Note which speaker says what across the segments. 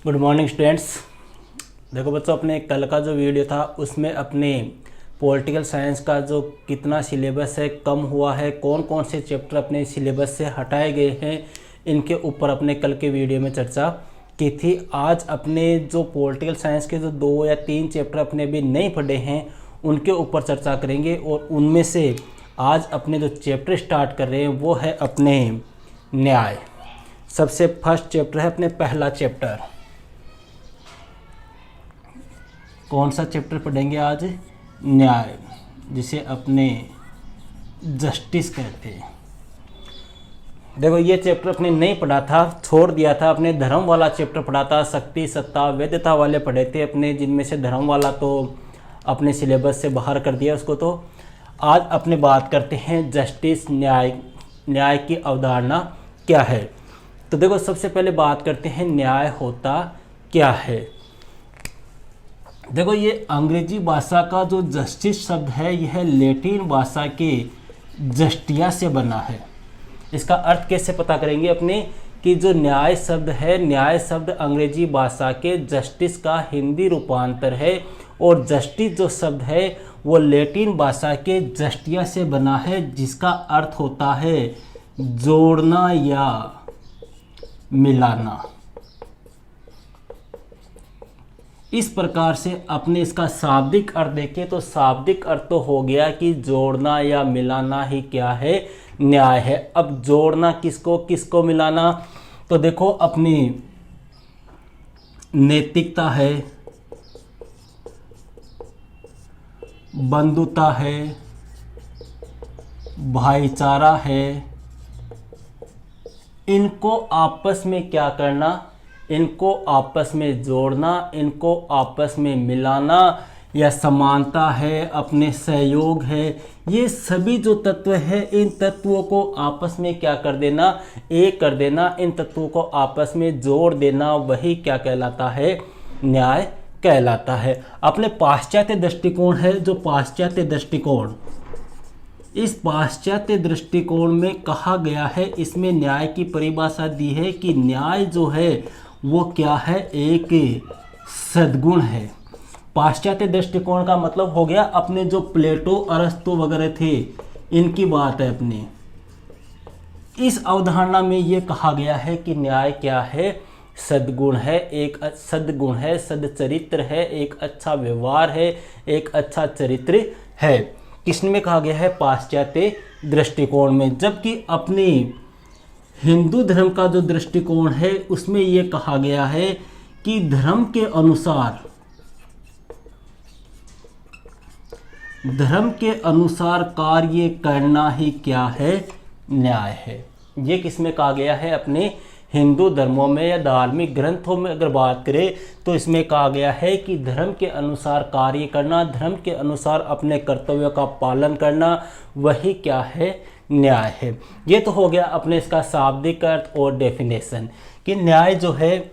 Speaker 1: Good morning students. देखो बच्चों, अपने कल का जो वीडियो था उसमें अपने पॉलिटिकल साइंस का जो कितना सिलेबस है कम हुआ है, कौन कौन से चैप्टर अपने सिलेबस से हटाए गए हैं, इनके ऊपर अपने कल के वीडियो में चर्चा की थी। आज अपने जो पॉलिटिकल साइंस के जो 2 या 3 चैप्टर अपने अभी नहीं पढ़े हैं उनके ऊपर चर्चा करेंगे। और उनमें से आज अपने जो चैप्टर स्टार्ट कर रहे हैं वो है अपने न्याय। सबसे फर्स्ट चैप्टर है अपने पहला चैप्टर। कौन सा चैप्टर पढ़ेंगे आज? न्याय, जिसे अपने जस्टिस कहते हैं। देखो ये चैप्टर अपने नहीं पढ़ा था, छोड़ दिया था। अपने धर्म वाला चैप्टर पढ़ा था, शक्ति सत्ता वैधता वाले पढ़े थे अपने, जिनमें से धर्म वाला तो अपने सिलेबस से बाहर कर दिया उसको। तो आज अपने बात करते हैं जस्टिस, न्याय। न्याय की अवधारणा क्या है? तो देखो सबसे पहले बात करते हैं न्याय होता क्या है। देखो ये अंग्रेजी भाषा का जो जस्टिस शब्द है यह लैटिन भाषा के जस्टिया से बना है। इसका अर्थ कैसे पता करेंगे अपने कि जो न्याय शब्द है, न्याय शब्द अंग्रेजी भाषा के जस्टिस का हिंदी रूपांतर है, और जस्टिस जो शब्द है वो लैटिन भाषा के जस्टिया से बना है, जिसका अर्थ होता है जोड़ना या मिलाना। इस प्रकार से अपने इसका शाब्दिक अर्थ देखें तो शाब्दिक अर्थ तो हो गया कि जोड़ना या मिलाना ही क्या है? न्याय है। अब जोड़ना किसको किसको मिलाना? तो देखो अपनी नैतिकता है, बंधुता है, भाईचारा है, इनको आपस में क्या करना? इनको आपस में जोड़ना, इनको आपस में मिलाना, या समानता है, अपने सहयोग है, ये सभी जो तत्व है इन तत्वों को आपस में क्या कर देना? एक कर देना। इन तत्वों को आपस में जोड़ देना, वही क्या कहलाता है? न्याय कहलाता है। अपने पाश्चात्य दृष्टिकोण है जो पाश्चात्य दृष्टिकोण, इस पाश्चात्य दृष्टिकोण में कहा गया है, इसमें न्याय की परिभाषा दी है कि न्याय जो है वो क्या है? एक सद्गुण है। पाश्चात्य दृष्टिकोण का मतलब हो गया अपने जो प्लेटो अरस्तु वगैरह थे इनकी बात है अपने। इस अवधारणा में ये कहा गया है कि न्याय क्या है? सद्गुण है, एक सद्गुण है, सद्चरित्र है, एक अच्छा व्यवहार है, एक अच्छा चरित्र है। किसमें कहा गया है? पाश्चात्य दृष्टिकोण में। जबकि अपनी हिंदू धर्म का जो दृष्टिकोण है उसमें यह कहा गया है कि धर्म के अनुसार कार्य करना ही क्या है? न्याय है। ये किसमें कहा गया है? अपने हिंदू धर्मों में या धार्मिक ग्रंथों में अगर बात करें तो इसमें कहा गया है कि धर्म के अनुसार कार्य करना, धर्म के अनुसार अपने कर्तव्यों का पालन करना, वही क्या है? न्याय है। ये तो हो गया अपने इसका शाब्दिक अर्थ और डेफिनेशन कि न्याय जो है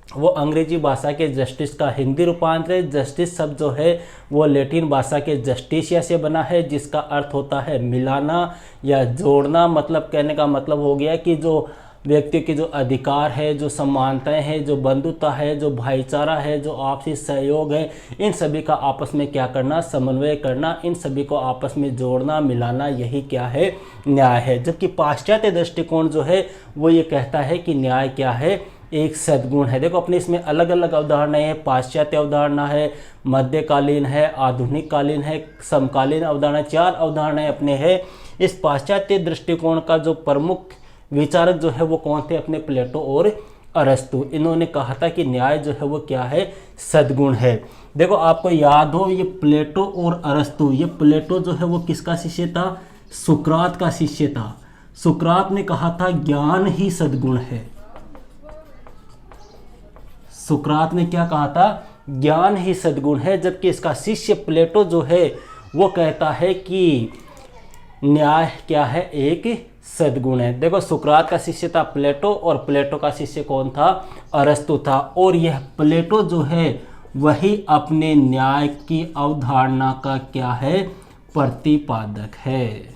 Speaker 1: वो अंग्रेजी भाषा के जस्टिस का हिंदी रूपांतर है। जस्टिस शब्द जो है वो लैटिन भाषा के जस्टिसिया से बना है, जिसका अर्थ होता है मिलाना या जोड़ना। मतलब कहने का मतलब हो गया कि जो व्यक्ति के जो अधिकार है, जो समानताएं हैं, जो बंधुता है, जो भाईचारा है, जो आपसी सहयोग है, इन सभी का आपस में क्या करना? समन्वय करना, इन सभी को आपस में जोड़ना मिलाना, यही क्या है? न्याय है। जबकि पाश्चात्य दृष्टिकोण जो है वो ये कहता है कि न्याय क्या है? एक सद्गुण है। देखो अपने इसमें अलग अलग अवधारणाएं हैं। पाश्चात्य अवधारणा है, मध्यकालीन है, आधुनिक कालीन है, समकालीन अवधारणा, 4 अवधारणाएं अपने हैं। इस पाश्चात्य दृष्टिकोण का जो प्रमुख विचारक जो है वो कौन थे? अपने प्लेटो और अरस्तु। इन्होंने कहा था कि न्याय जो है वो क्या है? सद्गुण है। देखो आपको याद हो ये प्लेटो और अरस्तु, ये प्लेटो जो है वो किसका शिष्य था? सुकरात का शिष्य था। सुकरात ने कहा था ज्ञान ही सद्गुण है। सुकरात ने क्या कहा था? ज्ञान ही सद्गुण है। जबकि इसका शिष्य प्लेटो जो है वो कहता है कि न्याय क्या है? एक सद्गुण है। देखो सुकरात का शिष्य था प्लेटो और प्लेटो का शिष्य कौन था? अरस्तु था। और यह प्लेटो जो है वही अपने न्याय की अवधारणा का क्या है? प्रतिपादक है।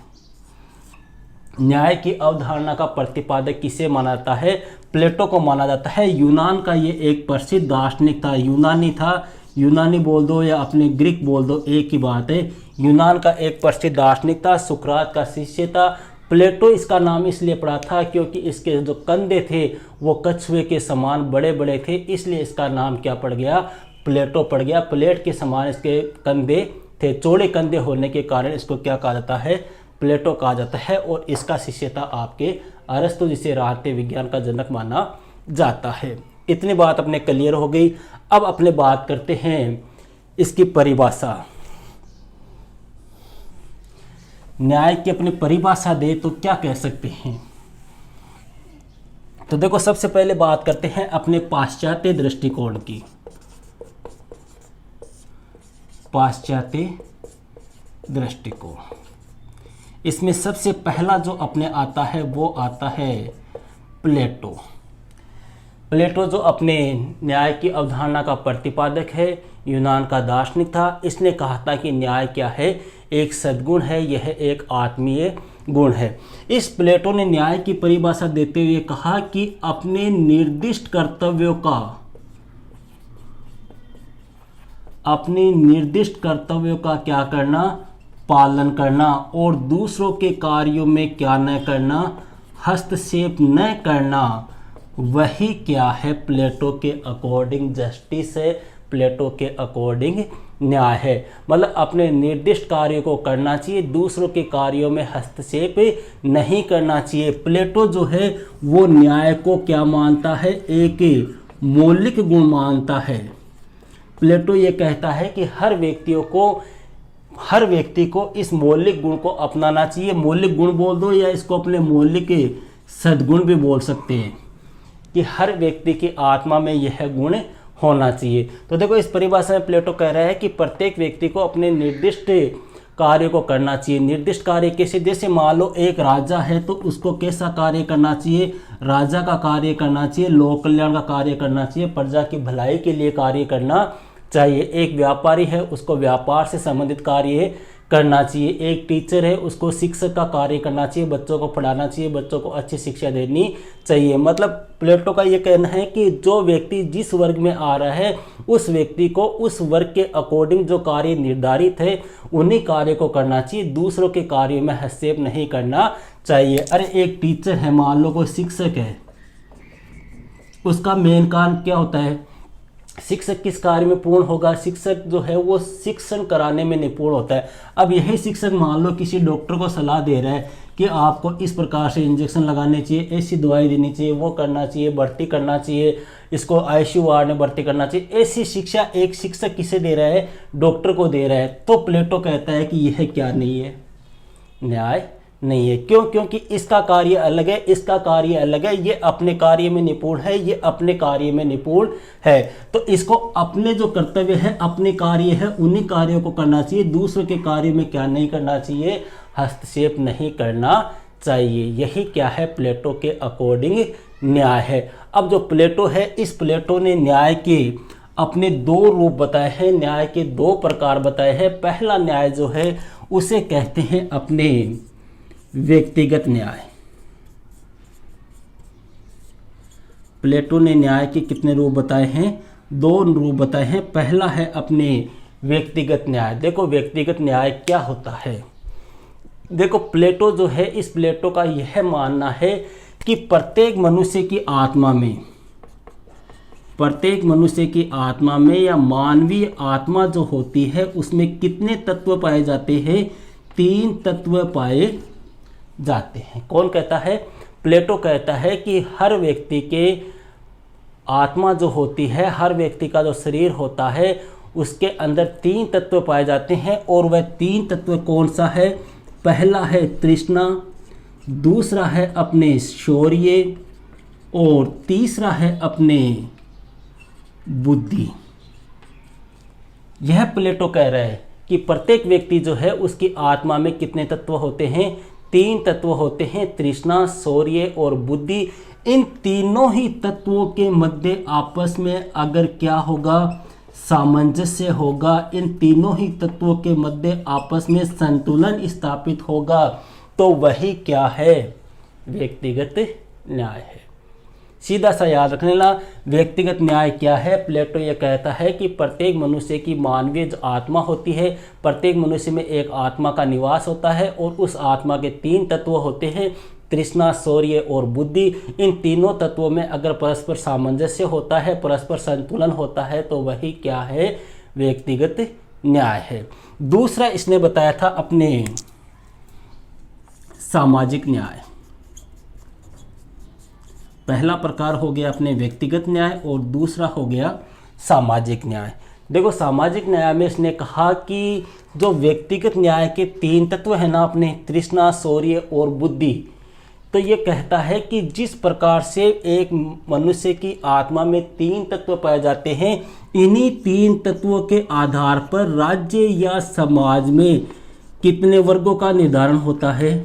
Speaker 1: न्याय की अवधारणा का प्रतिपादक किसे माना जाता है? प्लेटो को माना जाता है। यूनान का ये एक प्रसिद्ध दार्शनिक था, यूनानी था, यूनानी बोल दो या अपने ग्रीक बोल दो, एक ही बात है। यूनान का एक प्रसिद्ध दार्शनिक था, सुकरात का शिष्य था। प्लेटो इसका नाम इसलिए पड़ा था क्योंकि इसके जो कंधे थे वो कछुए के समान बड़े बड़े थे, इसलिए इसका नाम क्या पड़ गया? प्लेटो पड़ गया। प्लेट के समान इसके कंधे थे, चौड़े कंधे होने के कारण इसको क्या कहा जाता है? प्लेटो कहा जाता है। और इसका शिष्य था आपके अरस्तु, जिसे राष्ट्रीय विज्ञान का जनक माना जाता है। इतनी बात अपने क्लियर हो गई। अब अपने बात करते हैं इसकी परिभाषा। न्याय की अपनी परिभाषा दे तो क्या कह सकते हैं? तो देखो, सबसे पहले बात करते हैं अपने पाश्चात्य दृष्टिकोण की। पाश्चात्य दृष्टिकोण, इसमें सबसे पहला जो अपने आता है वो आता है प्लेटो। प्लेटो जो अपने न्याय की अवधारणा का प्रतिपादक है, यूनान का दार्शनिक था। इसने कहा था कि न्याय क्या है? एक सद्गुण है, यह एक आत्मीय गुण है। इस प्लेटो ने न्याय की परिभाषा देते हुए कहा कि अपने निर्दिष्ट कर्तव्यों का क्या करना? पालन करना, और दूसरों के कार्यों में क्या न करना? हस्तक्षेप न करना। वही क्या है? प्लेटो के अकॉर्डिंग जस्टिस है, प्लेटो के अकॉर्डिंग न्याय है। मतलब अपने निर्दिष्ट कार्यों को करना चाहिए, दूसरों के कार्यों में हस्तक्षेप नहीं करना चाहिए। प्लेटो जो है वो न्याय को क्या मानता है? एक मौलिक गुण मानता है। प्लेटो ये कहता है कि हर व्यक्ति को इस मौलिक गुण को अपनाना चाहिए। मौलिक गुण बोल दो या इसको अपने मौलिक सद्गुण भी बोल सकते हैं, कि हर व्यक्ति की आत्मा में यह गुण होना चाहिए। तो देखो, इस परिभाषा में प्लेटो कह रहा है कि प्रत्येक व्यक्ति को अपने निर्दिष्ट कार्य को करना चाहिए। निर्दिष्ट कार्य कैसे? जैसे मान लो एक राजा है तो उसको कैसा कार्य करना चाहिए? राजा का कार्य करना चाहिए, लोक कल्याण का कार्य करना चाहिए, प्रजा की भलाई के लिए कार्य करना चाहिए। एक व्यापारी है, उसको व्यापार से संबंधित कार्य करना चाहिए। एक टीचर है, उसको शिक्षक का कार्य करना चाहिए, बच्चों को पढ़ाना चाहिए, बच्चों को अच्छी शिक्षा देनी चाहिए। मतलब प्लेटो का ये कहना है कि जो व्यक्ति जिस वर्ग में आ रहा है उस व्यक्ति को उस वर्ग के अकॉर्डिंग जो कार्य निर्धारित है उन्हीं कार्य को करना चाहिए, दूसरों के कार्यों में हस्तक्षेप नहीं करना चाहिए। अरे एक टीचर है, मान लो कोई शिक्षक है, उसका मेन काम क्या होता है? शिक्षक किस कार्य में पूर्ण होगा? शिक्षक जो है वो शिक्षण कराने में निपुण होता है। अब यही शिक्षक मान लो किसी डॉक्टर को सलाह दे रहा है कि आपको इस प्रकार से इंजेक्शन लगाने चाहिए, ऐसी दवाई देनी चाहिए, वो करना चाहिए, भर्ती करना चाहिए, इसको आईसीयू वार्ड में भर्ती करना चाहिए। ऐसी शिक्षा एक शिक्षक किसे दे रहा है? डॉक्टर को दे रहा है। तो प्लेटो कहता है कि यह क्या नहीं है? न्याय नहीं है। क्यों? क्योंकि इसका कार्य अलग है, इसका कार्य अलग है। ये अपने कार्य में निपुण है, ये अपने कार्य में निपुण है। तो इसको अपने जो कर्तव्य है, अपने कार्य है, उन्हीं कार्यों को करना चाहिए। दूसरों के कार्य में क्या नहीं करना चाहिए? हस्तक्षेप नहीं करना चाहिए। यही क्या है? प्लेटो के अकॉर्डिंग न्याय है। अब जो प्लेटो है, इस प्लेटो ने न्याय के अपने दो रूप बताए हैं, न्याय के दो प्रकार बताए हैं। पहला न्याय जो है उसे कहते हैं अपने व्यक्तिगत न्याय। प्लेटो ने न्याय के कितने रूप बताए हैं? दो रूप बताए हैं। पहला है अपने व्यक्तिगत न्याय। देखो व्यक्तिगत न्याय क्या होता है? देखो प्लेटो जो है, इस प्लेटो का यह मानना है कि प्रत्येक मनुष्य की आत्मा में या मानवीय आत्मा जो होती है उसमें कितने तत्व पाए जाते हैं? 3 तत्व पाए जाते हैं। कौन कहता है? प्लेटो कहता है कि हर व्यक्ति के आत्मा जो होती है, हर व्यक्ति का जो शरीर होता है उसके अंदर 3 तत्व पाए जाते हैं। और वह 3 तत्व कौन सा है? पहला है तृष्णा, दूसरा है अपने शौर्य, और तीसरा है अपने बुद्धि। यह प्लेटो कह रहा है कि प्रत्येक व्यक्ति जो है उसकी आत्मा में कितने तत्व होते हैं? 3 तत्व होते हैं, तृष्णा, शौर्य और बुद्धि। इन तीनों ही तत्वों के मध्य आपस में अगर क्या होगा? सामंजस्य होगा। इन तीनों ही तत्वों के मध्य आपस में संतुलन स्थापित होगा, तो वही क्या है, व्यक्तिगत न्याय है। सीधा सा याद रख लेना, व्यक्तिगत न्याय क्या है। प्लेटो ये कहता है कि प्रत्येक मनुष्य की मानवीय जो आत्मा होती है, प्रत्येक मनुष्य में एक आत्मा का निवास होता है और उस आत्मा के 3 तत्व होते हैं, तृष्णा, शौर्य और बुद्धि। इन तीनों तत्वों में अगर परस्पर सामंजस्य होता है, परस्पर संतुलन होता है, तो वही क्या है, व्यक्तिगत न्याय है। दूसरा इसने बताया था अपने सामाजिक न्याय। पहला प्रकार हो गया अपने व्यक्तिगत न्याय और दूसरा हो गया सामाजिक न्याय। देखो सामाजिक न्याय में इसने कहा कि जो व्यक्तिगत न्याय के 3 तत्व है ना अपने, तृष्णा, शौर्य और बुद्धि, तो ये कहता है कि जिस प्रकार से एक मनुष्य की आत्मा में 3 तत्व पाए जाते हैं, इन्हीं 3 तत्वों के आधार पर राज्य या समाज में कितने वर्गों का निर्धारण होता है,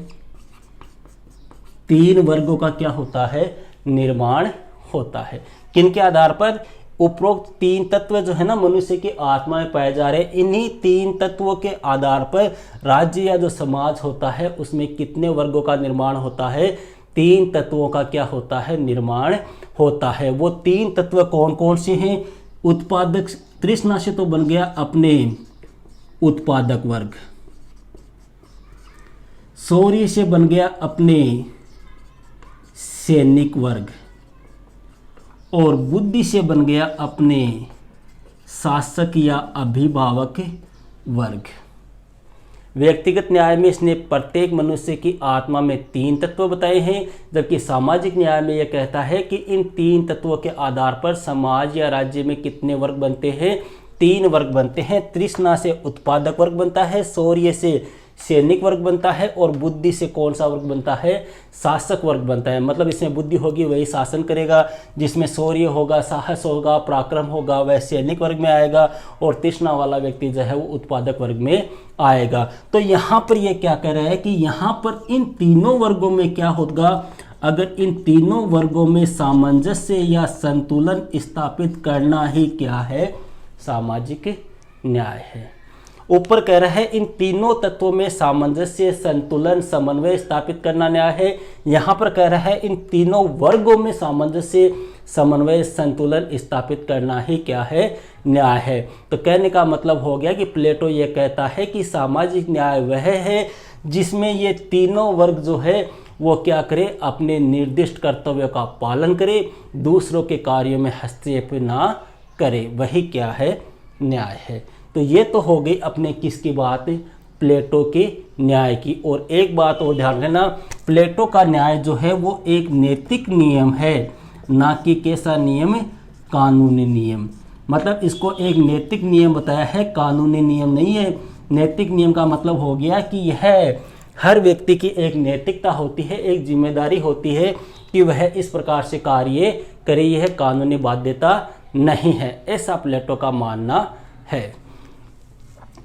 Speaker 1: 3 वर्गों का क्या होता है, निर्माण होता है। किनके आधार पर, उपरोक्त 3 तत्व जो है ना मनुष्य की आत्मा में पाए जा रहे हैं, इन्हीं 3 तत्वों के आधार पर राज्य या जो समाज होता है उसमें कितने वर्गों का निर्माण होता है, 3 तत्वों का क्या होता है, निर्माण होता है। वो 3 तत्व कौन कौन से हैं, उत्पादक, तृष्णा से तो बन गया अपने उत्पादक वर्ग, शौर्य से बन गया अपने सैनिक वर्ग और बुद्धि से बन गया अपने शासक या अभिभावक वर्ग। व्यक्तिगत न्याय में इसने प्रत्येक मनुष्य की आत्मा में 3 तत्व बताए हैं, जबकि सामाजिक न्याय में यह कहता है कि इन 3 तत्वों के आधार पर समाज या राज्य में कितने वर्ग बनते हैं, 3 वर्ग बनते हैं। तृष्णा से उत्पादक वर्ग बनता है, शौर्य से सैनिक वर्ग बनता है और बुद्धि से कौन सा वर्ग बनता है, शासक वर्ग बनता है। मतलब इसमें बुद्धि होगी वही शासन करेगा, जिसमें शौर्य होगा, साहस होगा, पराक्रम होगा, वह सैनिक वर्ग में आएगा और तृष्णा वाला व्यक्ति जो है वो उत्पादक वर्ग में आएगा। तो यहाँ पर ये क्या कह रहा है कि यहाँ पर इन तीनों वर्गों में क्या होगा, अगर इन तीनों वर्गों में सामंजस्य या संतुलन स्थापित करना ही क्या है, सामाजिक न्याय है। ऊपर कह रहा है इन तीनों तत्वों में सामंजस्य, संतुलन, समन्वय स्थापित करना न्याय है। यहाँ पर कह रहा है इन तीनों वर्गों में सामंजस्य, समन्वय, संतुलन स्थापित करना ही क्या है, न्याय है। तो कहने का मतलब हो गया कि प्लेटो ये कहता है कि सामाजिक न्याय वह है जिसमें ये तीनों वर्ग जो है वो क्या करे, अपने निर्दिष्ट कर्तव्यों का पालन करे, दूसरों के कार्यों में हस्तक्षेप ना करे, वही क्या है, न्याय है। तो ये तो हो गई अपने किसकी बात, प्लेटो के न्याय की। और एक बात और ध्यान देना, प्लेटो का न्याय जो है वो एक नैतिक नियम है, ना कि कैसा नियम, कानूनी नियम। मतलब इसको एक नैतिक नियम बताया है, कानूनी नियम नहीं है। नैतिक नियम का मतलब हो गया कि यह हर व्यक्ति की एक नैतिकता होती है, एक जिम्मेदारी होती है कि वह इस प्रकार से कार्य करे, यह कानूनी बाध्यता नहीं है, ऐसा प्लेटो का मानना है।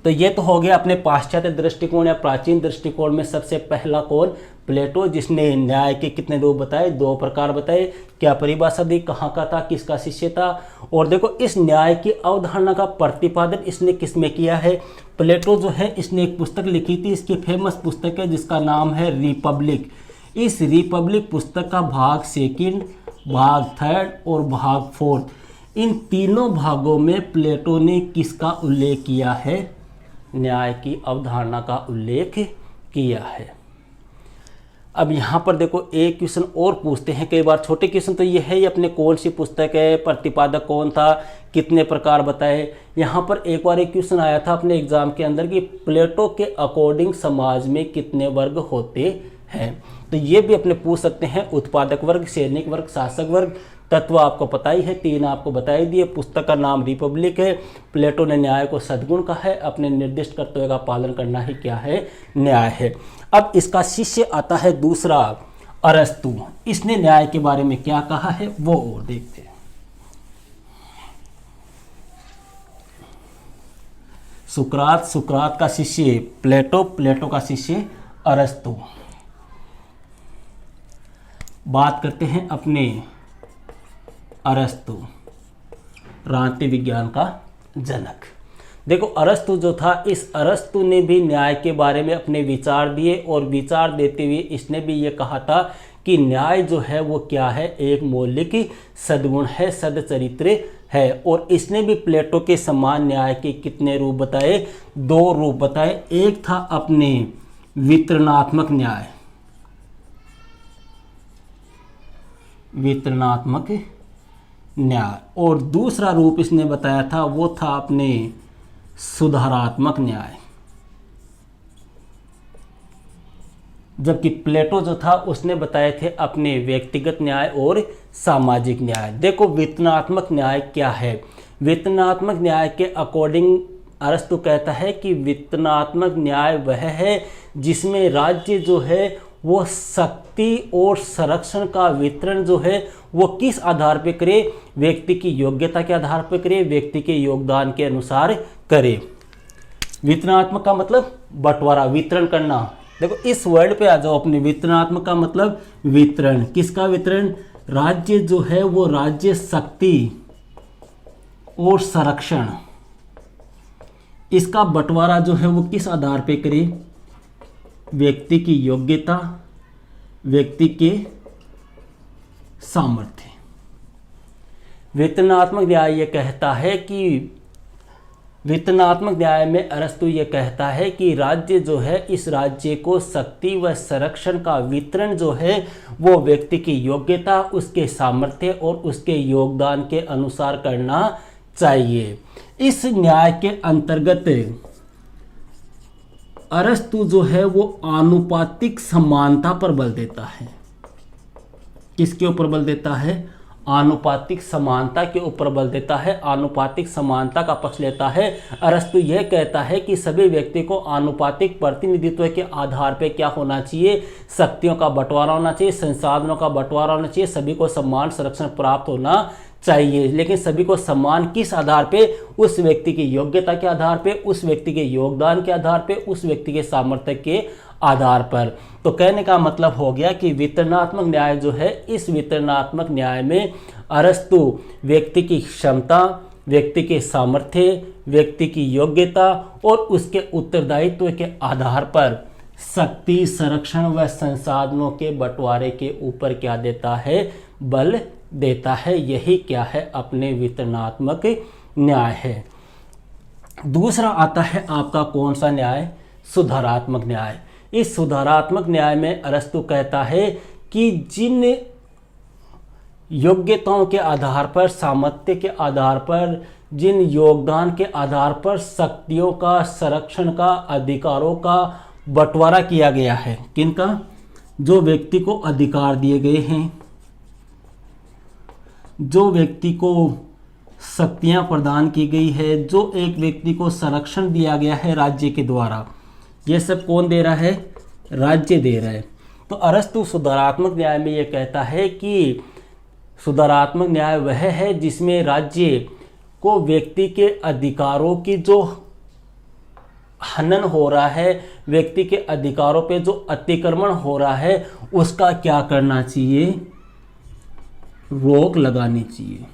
Speaker 1: तो ये तो हो गया अपने पाश्चात्य दृष्टिकोण या प्राचीन दृष्टिकोण में सबसे पहला कौन, प्लेटो, जिसने न्याय के कितने रूप बताए, 2 प्रकार बताए। क्या परिभाषा दी, कहाँ का था, किसका शिष्य था। और देखो इस न्याय की अवधारणा का प्रतिपादन इसने किस में किया है, प्लेटो जो है इसने एक पुस्तक लिखी थी, इसकी फेमस पुस्तक है जिसका नाम है रिपब्लिक। इस रिपब्लिक पुस्तक का भाग 2, भाग 3 और भाग 4, इन तीनों भागों में प्लेटो ने किसका उल्लेख किया है, न्याय की अवधारणा का उल्लेख किया है। अब यहाँ पर देखो एक क्वेश्चन और पूछते हैं, कई बार छोटे क्वेश्चन तो ये है, ये अपने कौन सी पुस्तक है, प्रतिपादक कौन था, कितने प्रकार बताए। यहाँ पर एक बार एक क्वेश्चन आया था अपने एग्जाम के अंदर कि प्लेटो के अकॉर्डिंग समाज में कितने वर्ग होते हैं। तो ये भी अपने पूछ सकते हैं, उत्पादक वर्ग, सैनिक वर्ग, शासक वर्ग। तत्व आपको पता ही है, 3 आपको बताई दिए। पुस्तक का नाम रिपब्लिक है। प्लेटो ने न्याय को सद्गुण कहा है, अपने निर्दिष्ट कर्तव्य का पालन करना ही क्या है, न्याय है। अब इसका शिष्य आता है दूसरा, अरस्तु। इसने न्याय के बारे में क्या कहा है वो और देखते हैं। सुकरात का शिष्य प्लेटो, प्लेटो का शिष्य अरस्तु। बात करते हैं अपने अरस्तु, राष्ट्रीय विज्ञान का जनक। देखो अरस्तु जो था, इस अरस्तु ने भी न्याय के बारे में अपने विचार दिए और विचार देते हुए इसने भी ये कहा था कि न्याय जो है वो क्या है, एक मौलिक सद्गुण है, सदचरित्र है। और इसने भी प्लेटो के समान न्याय के कितने रूप बताए, 2 रूप बताए। एक था अपने वितरणात्मक न्याय, वितरणात्मक न्याय, और दूसरा रूप इसने बताया था वो था अपने सुधारात्मक न्याय। जबकि प्लेटो जो था उसने बताए थे अपने व्यक्तिगत न्याय और सामाजिक न्याय। देखो वितरणात्मक न्याय क्या है। वितरणात्मक न्याय के अकॉर्डिंग अरस्तु कहता है कि वितरणात्मक न्याय वह है जिसमें राज्य जो है वो शक्ति और संरक्षण का वितरण जो है वो किस आधार पे करे, व्यक्ति की योग्यता के आधार पे करे, व्यक्ति के योगदान के अनुसार करे। वितरणात्मक का मतलब बंटवारा, वितरण करना। देखो इस वर्ड पे आ जाओ अपने, वितरणात्मक का मतलब वितरण। किसका वितरण? राज्य जो है वो राज्य शक्ति और संरक्षण, इसका बंटवारा जो है वो किस आधार पे करे, व्यक्ति की योग्यता, व्यक्ति के सामर्थ्य। वितरणात्मक न्याय ये कहता है कि वितरणात्मक न्याय में अरस्तु ये कहता है कि राज्य जो है, इस राज्य को शक्ति व संरक्षण का वितरण जो है वो व्यक्ति की योग्यता, उसके सामर्थ्य और उसके योगदान के अनुसार करना चाहिए। इस न्याय के अंतर्गत अरस्तु जो है वो आनुपातिक समानता पर बल देता है। किसके ऊपर बल देता है? आनुपातिक समानता के ऊपर बल देता है, आनुपातिक समानता का पक्ष लेता है। अरस्तु यह कहता है कि सभी व्यक्ति को आनुपातिक प्रतिनिधित्व के आधार पर क्या होना चाहिए, शक्तियों का बंटवारा होना चाहिए, संसाधनों का बंटवारा होना चाहिए, सभी को समान संरक्षण प्राप्त होना चाहिए। लेकिन सभी को सम्मान किस आधार पे? उस व्यक्ति की योग्यता के आधार पे, उस व्यक्ति के योगदान के आधार पे, उस व्यक्ति के सामर्थ्य के आधार पर। तो कहने का मतलब हो गया कि वितरणात्मक न्याय जो है, इस वितरणात्मक न्याय में अरस्तु व्यक्ति की क्षमता, व्यक्ति के सामर्थ्य, व्यक्ति की योग्यता और उसके उत्तरदायित्व के आधार पर शक्ति, संरक्षण व संसाधनों के बंटवारे के ऊपर क्या देता है? बल देता है। यही क्या है? अपने वितरणात्मक न्याय है। दूसरा आता है आपका कौन सा न्याय? सुधारात्मक न्याय। इस सुधारात्मक न्याय में अरस्तु कहता है कि जिन योग्यताओं के आधार पर, सामर्थ्य के आधार पर, जिन योगदान के आधार पर शक्तियों का, संरक्षण का, अधिकारों का बंटवारा किया गया है, किनका? जो व्यक्ति को अधिकार दिए गए हैं, जो व्यक्ति को शक्तियां प्रदान की गई है, जो एक व्यक्ति को संरक्षण दिया गया है राज्य के द्वारा, ये सब कौन दे रहा है? राज्य दे रहा है। तो अरस्तु सुधारात्मक न्याय में ये कहता है कि सुधारात्मक न्याय वह है जिसमें राज्य को व्यक्ति के अधिकारों की जो हनन हो रहा है, व्यक्ति के अधिकारों पे जो अतिक्रमण हो रहा है, उसका क्या करना चाहिए? रोक लगानी चाहिए।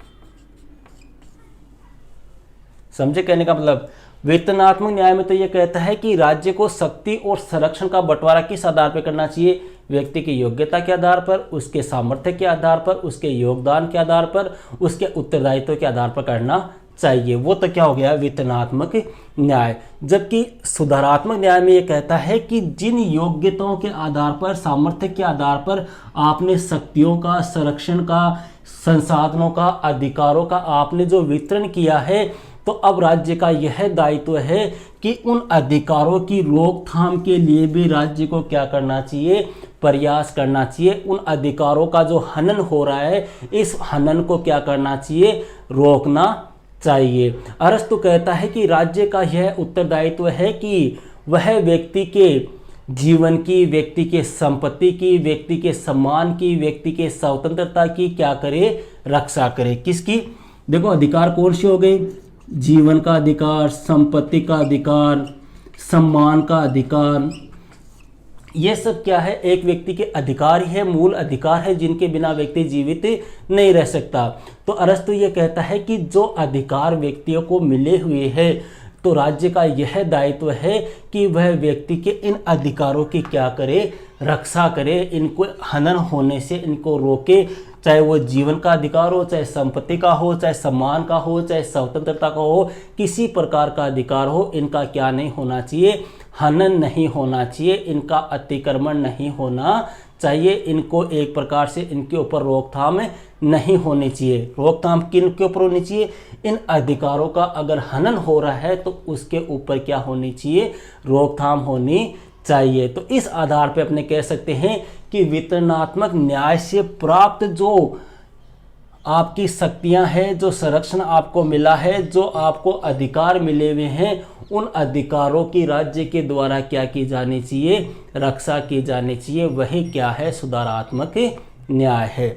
Speaker 1: समझे कहने का मतलब? वितरणात्मक न्याय में तो यह कहता है कि राज्य को शक्ति और संरक्षण का बंटवारा किस आधार पर करना चाहिए? व्यक्ति की योग्यता के आधार पर, उसके सामर्थ्य के आधार पर, उसके योगदान के आधार पर, उसके उत्तरदायित्व के आधार पर करना चाहिए। वो तो क्या हो गया? वितरणात्मक न्याय। जबकि सुधारात्मक न्याय में ये कहता है कि जिन योग्यताओं के आधार पर, सामर्थ्य के आधार पर आपने शक्तियों का, संरक्षण का, संसाधनों का, अधिकारों का आपने जो वितरण किया है, तो अब राज्य का यह दायित्व है कि उन अधिकारों की रोकथाम के लिए भी राज्य को क्या करना चाहिए? प्रयास करना चाहिए। उन अधिकारों का जो हनन हो रहा है, इस हनन को क्या करना चाहिए? रोकना चाहिए। अरस्तु कहता है कि राज्य का यह उत्तरदायित्व है कि वह व्यक्ति के जीवन की, व्यक्ति के संपत्ति की, व्यक्ति के सम्मान की, व्यक्ति के स्वतंत्रता की क्या करे? रक्षा करे। किसकी? देखो अधिकार कौन से हो गए? जीवन का अधिकार, संपत्ति का अधिकार, सम्मान का अधिकार। ये सब क्या है? एक व्यक्ति के अधिकार ही है, मूल अधिकार है, जिनके बिना व्यक्ति जीवित नहीं रह सकता। तो अरस्तु ये कहता है कि जो अधिकार व्यक्तियों को मिले हुए हैं, तो राज्य का यह दायित्व है कि वह व्यक्ति के इन अधिकारों की क्या करे, रक्षा करे, इनको हनन होने से इनको रोके, चाहे वो जीवन का अधिकार हो, चाहे संपत्ति का हो, चाहे सम्मान का हो, चाहे स्वतंत्रता का हो, किसी प्रकार का अधिकार हो, इनका क्या नहीं होना चाहिए, हनन नहीं होना चाहिए, इनका अतिक्रमण नहीं होना चाहिए, इनको एक प्रकार से इनके ऊपर रोकथाम नहीं होनी चाहिए। रोकथाम किन के ऊपर होनी चाहिए, इन अधिकारों का अगर हनन हो रहा है तो उसके ऊपर क्या होनी चाहिए, रोकथाम होनी चाहिए। तो इस आधार पे अपने कह सकते हैं कि वितरणात्मक न्याय से प्राप्त जो आपकी शक्तियां हैं, जो संरक्षण आपको मिला है, जो आपको अधिकार मिले हुए हैं, उन अधिकारों की राज्य के द्वारा क्या की जानी चाहिए, रक्षा की जानी चाहिए। वही क्या है, सुधारात्मक न्याय है।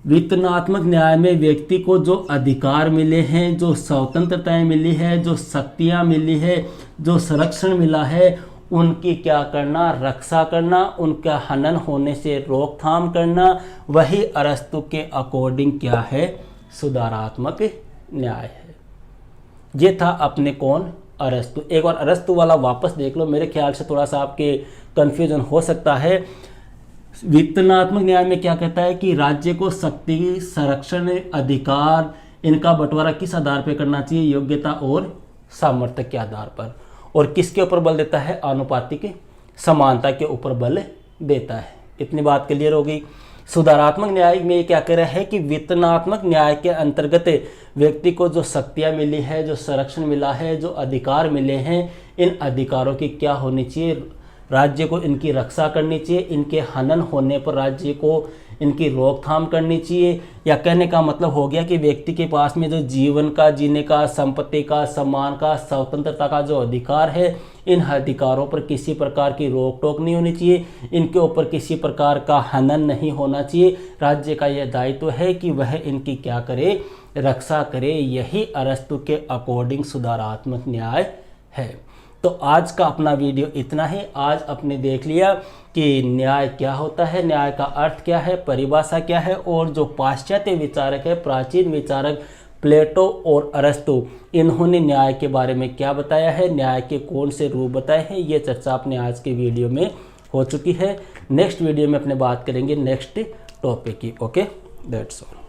Speaker 1: वितरणात्मक न्याय में व्यक्ति को जो अधिकार मिले हैं, जो स्वतंत्रताएं मिली है, जो शक्तियां मिली है, जो संरक्षण मिला है, उनकी क्या करना, रक्षा करना, उनका हनन होने से रोकथाम करना, वही अरस्तु के अकॉर्डिंग क्या है, सुधारात्मक न्याय है। ये था अपने कौन, अरस्तु। एक बार अरस्तु वाला वापस देख लो, मेरे ख्याल से थोड़ा सा आपके कंफ्यूजन हो सकता है। वितरणात्मक न्याय में क्या कहता है कि राज्य को शक्ति, संरक्षण, अधिकार, इनका बंटवारा किस आधार पर करना चाहिए, योग्यता और सामर्थ्य के आधार पर। और किसके ऊपर बल देता है, आनुपातिक समानता के ऊपर बल देता है। इतनी बात क्लियर हो गई। सुधारात्मक न्याय में क्या कह रहा है कि वितरणात्मक न्याय के अंतर्गत व्यक्ति को जो शक्तियां मिली है, जो संरक्षण मिला है, जो अधिकार मिले हैं, इन अधिकारों की क्या होनी चाहिए, राज्य को इनकी रक्षा करनी चाहिए, इनके हनन होने पर राज्य को इनकी रोकथाम करनी चाहिए। या कहने का मतलब हो गया कि व्यक्ति के पास में जो जीवन का, जीने का, संपत्ति का, सम्मान का, स्वतंत्रता का जो अधिकार है, इन अधिकारों पर किसी प्रकार की रोक टोक नहीं होनी चाहिए, इनके ऊपर किसी प्रकार का हनन नहीं होना चाहिए। राज्य का यह दायित्व है कि वह इनकी क्या करे, रक्षा करे। यही अरस्तु के अकॉर्डिंग सुधारात्मक न्याय है। तो आज का अपना वीडियो इतना ही। आज आपने देख लिया कि न्याय क्या होता है, न्याय का अर्थ क्या है, परिभाषा क्या है, और जो पाश्चात्य विचारक है, प्राचीन विचारक प्लेटो और अरस्तु, इन्होंने न्याय के बारे में क्या बताया है, न्याय के कौन से रूप बताए हैं, ये चर्चा अपने आज के वीडियो में हो चुकी है। नेक्स्ट वीडियो में अपने बात करेंगे नेक्स्ट टॉपिक की। Okay, that's all.